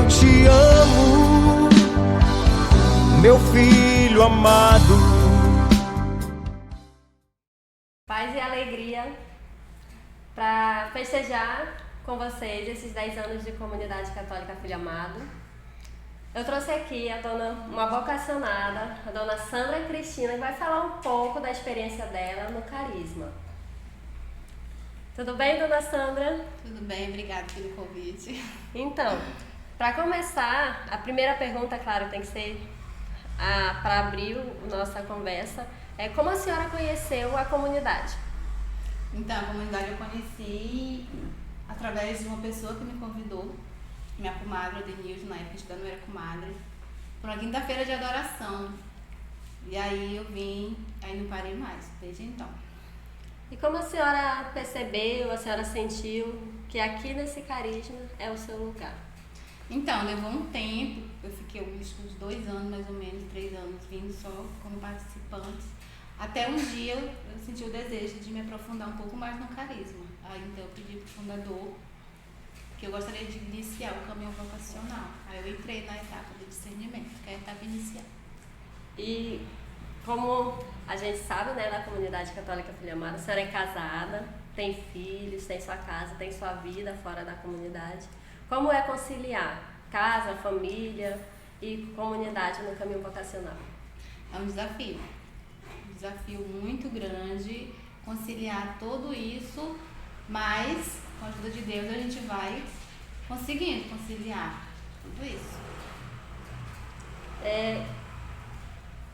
eu te amo, meu filho amado. Paz e alegria para festejar com vocês esses 10 anos de Comunidade Católica Filho Amado. Eu trouxe aqui uma vocacionada, a dona Sandra Cristina, que vai falar um pouco da experiência dela no Carisma. Tudo bem, dona Sandra? Tudo bem, obrigada pelo convite. Então, para começar, a primeira pergunta, claro, tem que ser para abrir a nossa conversa, é como a senhora conheceu a comunidade? Então, a comunidade eu conheci através de uma pessoa que me convidou, minha comadre, a Denilson, na época ainda não era comadre, por uma quinta-feira de adoração. E aí eu vim, aí não parei mais, desde então. E como a senhora percebeu, a senhora sentiu que aqui nesse Carisma é o seu lugar? Então, levou um tempo, eu fiquei uns 2 anos, mais ou menos, 3 anos, vindo só como participante. Até um dia eu senti o desejo de me aprofundar um pouco mais no Carisma. Aí então eu pedi para o fundador que eu gostaria de iniciar o caminho vocacional. Aí eu entrei na etapa de discernimento, que é a etapa inicial. E como a gente sabe, né, na Comunidade Católica Filho Amado, a senhora é casada, tem filhos, tem sua casa, tem sua vida fora da comunidade. Como é conciliar casa, família e comunidade no caminho vocacional? É um desafio muito grande conciliar tudo isso, mas com a ajuda de Deus a gente vai conseguindo conciliar tudo isso.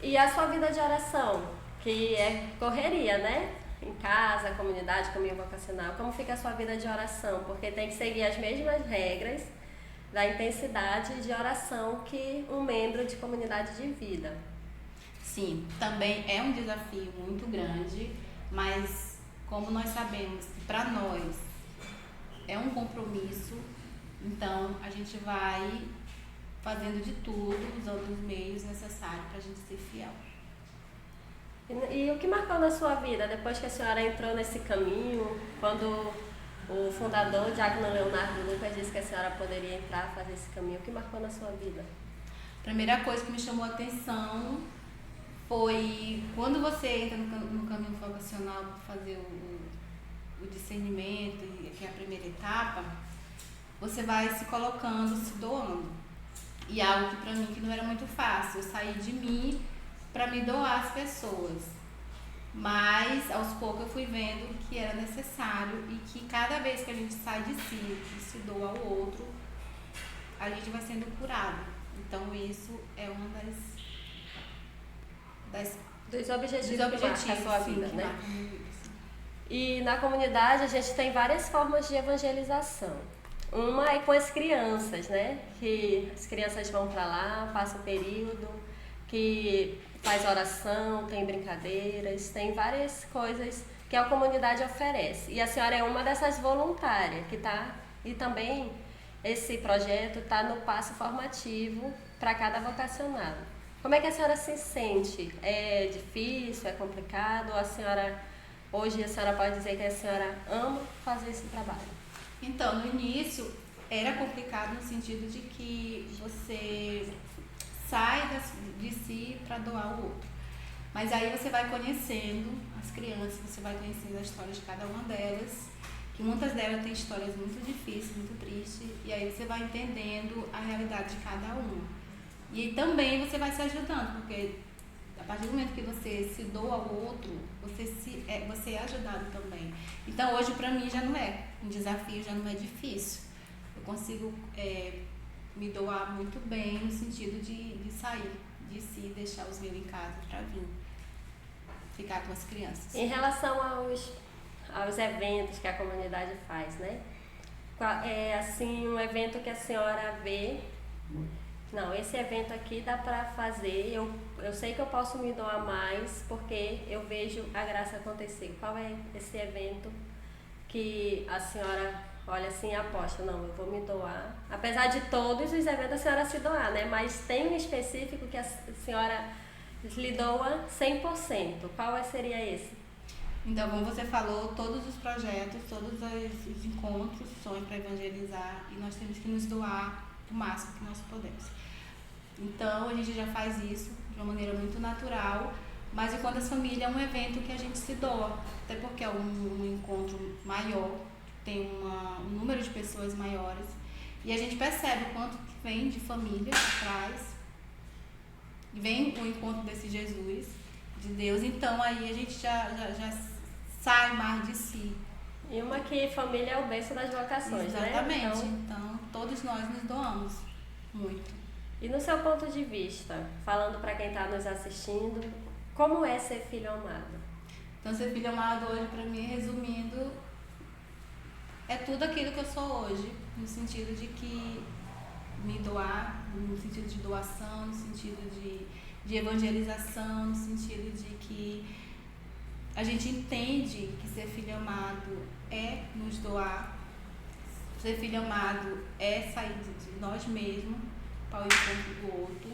E a sua vida de oração, que é correria, né? Em casa, comunidade, caminho vocacional, como fica a sua vida de oração? Porque tem que seguir as mesmas regras da intensidade de oração que um membro de comunidade de vida. Sim, também é um desafio muito grande, mas como nós sabemos que para nós é um compromisso, então a gente vai fazendo de tudo, usando os meios necessários para a gente ser fiel. E o que marcou na sua vida depois que a senhora entrou nesse caminho, quando o fundador, Diácono Leonardo Lucas, disse que a senhora poderia entrar, fazer esse caminho? O que marcou na sua vida? A primeira coisa que me chamou a atenção foi quando você entra no caminho vocacional para fazer o discernimento, que é a primeira etapa, você vai se colocando, se doando. E algo que para mim que não era muito fácil, eu saí de mim para me doar às pessoas. Mas aos poucos eu fui vendo que era necessário e que cada vez que a gente sai de si e se doa ao outro, a gente vai sendo curado. Então isso é uma dos objetivos da sua vida, sim, né? E na comunidade a gente tem várias formas de evangelização. Uma é com as crianças, né? Que as crianças vão para lá, passam um período, que faz oração, tem brincadeiras, tem várias coisas que a comunidade oferece. E a senhora é uma dessas voluntárias que está, e também esse projeto está no passo formativo para cada vocacionado. Como é que a senhora se sente? É difícil, é complicado? Hoje a senhora pode dizer que a senhora ama fazer esse trabalho? Então, no início era complicado no sentido de que você sai de si para doar ao outro. Mas aí você vai conhecendo as crianças, você vai conhecendo a história de cada uma delas, que muitas delas têm histórias muito difíceis, muito tristes, e aí você vai entendendo a realidade de cada uma. E também você vai se ajudando, porque a partir do momento que você se doa ao outro, você é ajudado também. Então hoje para mim já não é um desafio, já não é difícil. Eu consigo me doar muito bem no sentido de sair de si e deixar os meus em casa para vir ficar com as crianças. Em relação aos eventos que a comunidade faz, né? É assim, um evento que a senhora vê, não, esse evento aqui dá para fazer, eu sei que eu posso me doar mais porque eu vejo a graça acontecer. Qual é esse evento que a senhora olha assim e aposta, não, eu vou me doar? Apesar de todos os eventos a senhora se doar, né? Mas tem um específico que a senhora lhe doa 100%. Qual seria esse? Então, como você falou, todos os projetos, todos os encontros são para evangelizar e nós temos que nos doar o máximo que nós podemos. Então a gente já faz isso de uma maneira muito natural, mas enquanto as famílias é um evento que a gente se doa, até porque é um encontro maior, tem um número de pessoas maiores, e a gente percebe o quanto que vem de família atrás, vem o encontro desse Jesus, de Deus, então aí a gente já sai mais de si. E uma que família é o berço das vocações, exatamente, né? então todos nós nos doamos muito. E no seu ponto de vista, falando para quem está nos assistindo, como é ser filho amado? Então ser filho amado hoje, para mim, resumindo, é tudo aquilo que eu sou hoje, no sentido de que me doar, no sentido de doação, no sentido de evangelização, no sentido de que a gente entende que ser filho amado é nos doar, ser filho amado é sair de nós mesmos para o encontro do outro.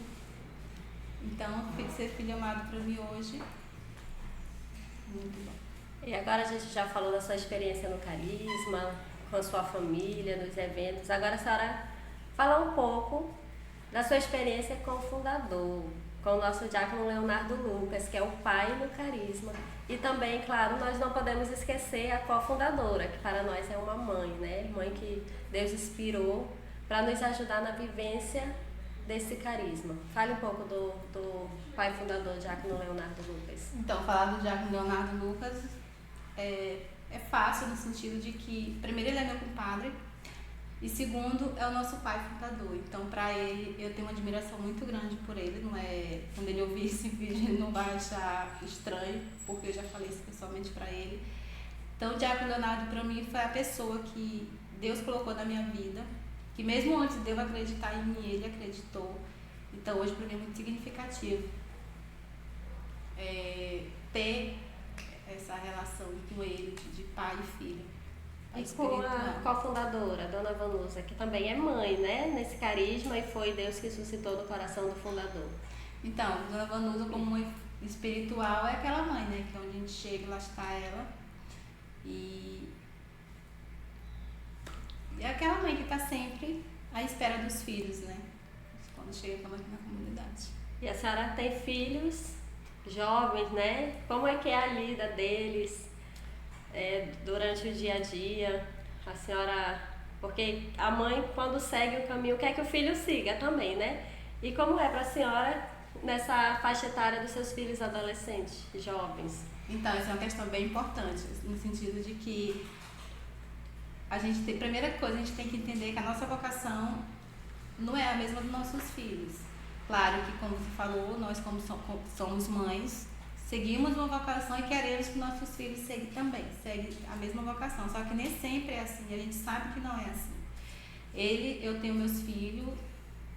Então, ser filho amado para mim hoje, muito bom. E agora a gente já falou da sua experiência no Carisma, com a sua família, nos eventos. Agora a senhora fala um pouco da sua experiência com o fundador, com o nosso diácono Leonardo Lucas, que é o pai do Carisma. E também, claro, nós não podemos esquecer a cofundadora, que para nós é uma mãe, né? Mãe que Deus inspirou para nos ajudar na vivência desse carisma. Fale um pouco do pai fundador, diácono Leonardo Lucas. Então, falar do diácono Leonardo Lucas é fácil no sentido de que, primeiro, ele é meu compadre, e segundo, é o nosso pai fundador. Então, para ele, eu tenho uma admiração muito grande por ele. Não é, quando ele ouvir esse vídeo, ele não vai achar estranho, porque eu já falei isso pessoalmente para ele. Então, o diácono Leonardo, para mim, foi a pessoa que Deus colocou na minha vida, que mesmo antes de eu acreditar em mim, ele acreditou. Então, hoje, para mim, é muito significativo ter essa relação com ele, de pai e filho. E com a cofundadora, a dona Vanusa, que também é mãe, né, nesse carisma, e foi Deus que suscitou no coração do fundador. Então, dona Vanusa, como mãe espiritual, é aquela mãe, né, que é onde a gente chega, lá está ela. E é aquela mãe que está sempre à espera dos filhos, né, quando chega aqui na comunidade. E a senhora tem filhos jovens, né? Como é que é a lida deles durante o dia a dia? A senhora... Porque a mãe, quando segue o caminho, quer que o filho siga também, né? E como é para a senhora nessa faixa etária dos seus filhos adolescentes, jovens? Então, essa é uma questão bem importante, no sentido de que primeira coisa, a gente tem que entender que a nossa vocação não é a mesma dos nossos filhos. Claro que, como você falou, nós como somos mães, seguimos uma vocação e queremos que nossos filhos seguem também, seguem a mesma vocação, só que nem sempre é assim, a gente sabe que não é assim. Eu tenho meus filhos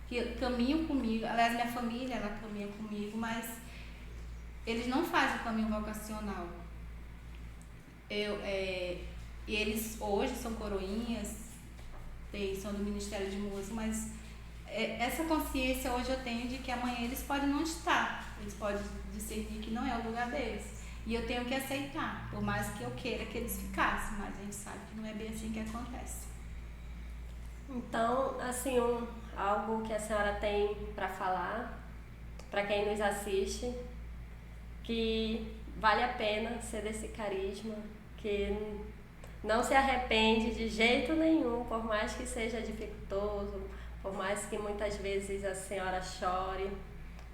que caminham comigo, aliás, minha família, ela caminha comigo, mas eles não fazem o caminho vocacional. E eles hoje são coroinhas, são do Ministério de Música, mas essa consciência hoje eu tenho de que amanhã eles podem não estar, eles podem discernir que não é o lugar deles. E eu tenho que aceitar, por mais que eu queira que eles ficassem, mas a gente sabe que não é bem assim que acontece. Então, assim, algo que a senhora tem para falar, para quem nos assiste, que vale a pena ser desse carisma, que não se arrepende de jeito nenhum, por mais que seja dificultoso, por mais que muitas vezes a senhora chore,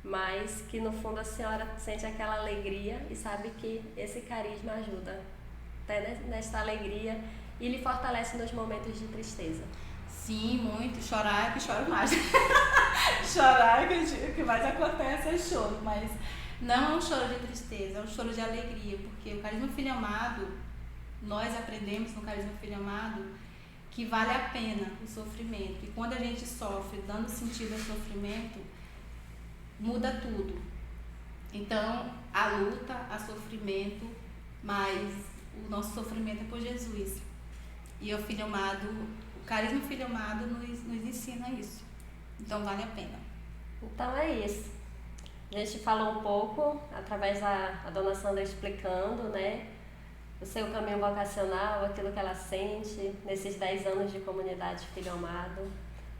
mas que no fundo a senhora sente aquela alegria e sabe que esse carisma ajuda até nesta alegria e lhe fortalece nos momentos de tristeza. Sim, muito. Chorar é que choro mais. Chorar é que o que mais acontece é choro, mas não é um choro de tristeza, é um choro de alegria, porque o carisma filho amado, nós aprendemos no carisma filho amado que vale a pena o sofrimento. E quando a gente sofre, dando sentido ao sofrimento, muda tudo. Então, a luta, a sofrimento, mas o nosso sofrimento é por Jesus. E o filho amado, o carisma filho amado nos ensina isso. Então, vale a pena. Então é isso. A gente falou um pouco, através da dona Sandra explicando, né? O seu caminho vocacional, aquilo que ela sente nesses 10 anos de comunidade Filho Amado.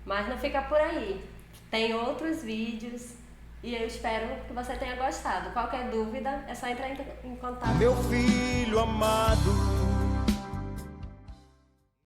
Mas não fica por aí. Tem outros vídeos e eu espero que você tenha gostado. Qualquer dúvida é só entrar em contato. Meu filho amado,